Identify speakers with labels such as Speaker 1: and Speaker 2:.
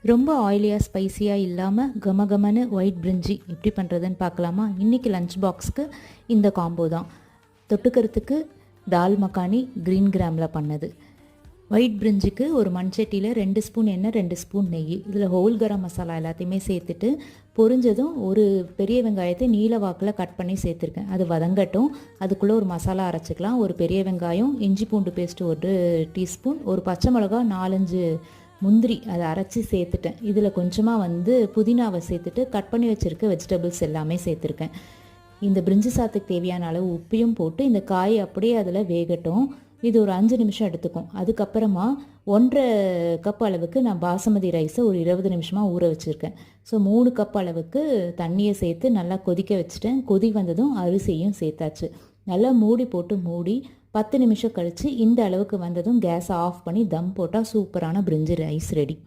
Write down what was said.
Speaker 1: ரொம்ப ஆயிலியாக ஸ்பைசியாக இல்லாமல் கமகமன்னு ஒயிட் பிரிஞ்சி எப்படி பண்ணுறதுன்னு பார்க்கலாமா? இன்றைக்கி லஞ்ச் பாக்ஸ்க்கு இந்த காம்போ தான். தொட்டுக்கிறதுக்கு தால் மக்கானி க்ரீன் கிராமில் பண்ணது. ஒயிட் பிரிஞ்சிக்கு ஒரு மண்சட்டியில் 2 ஸ்பூன் எண்ணெய், 2 ஸ்பூன் நெய், இதில் ஹோல் கரம் மசாலா எல்லாத்தையுமே சேர்த்துட்டு பொரிஞ்சதும் ஒரு பெரிய வெங்காயத்தை நீல வாக்கில் கட் பண்ணி சேர்த்துருக்கேன். அது வதங்கட்டும். அதுக்குள்ளே ஒரு மசாலா அரைச்சிக்கலாம். ஒரு பெரிய வெங்காயம், இஞ்சி பூண்டு பேஸ்ட் 1 டீஸ்பூன், ஒரு பச்சை மிளகா, 4-5 முந்திரி அதை அரைச்சி சேர்த்துட்டேன். இதில் கொஞ்சமாக புதினாவை சேர்த்துட்டு கட் பண்ணி வச்சுருக்க வெஜிடபிள்ஸ் எல்லாமே சேர்த்துருக்கேன். இந்த பிரிஞ்சி சாத்துக்கு தேவையான அளவு உப்பையும் போட்டு இந்த காய் அப்படியே அதில் வேகட்டும். இது ஒரு 5 நிமிஷம் எடுத்துக்கும். அதுக்கப்புறமா 1.5 கப் அளவுக்கு நான் பாசுமதி ரைஸை ஒரு 20 நிமிஷமாக ஊற வச்சுருக்கேன். ஸோ 3 கப் அளவுக்கு தண்ணியை சேர்த்து நல்லா கொதிக்க வச்சுட்டேன். கொதி வந்ததும் அரிசியும் சேர்த்தாச்சு. நல்லா மூடி போட்டு 10 நிமிஷம் கழித்து இந்த அளவுக்கு வந்ததும் கேஸை ஆஃப் பண்ணி தம் போட்டால் சூப்பரான பிரிஞ்சி ரைஸ் ரெடி.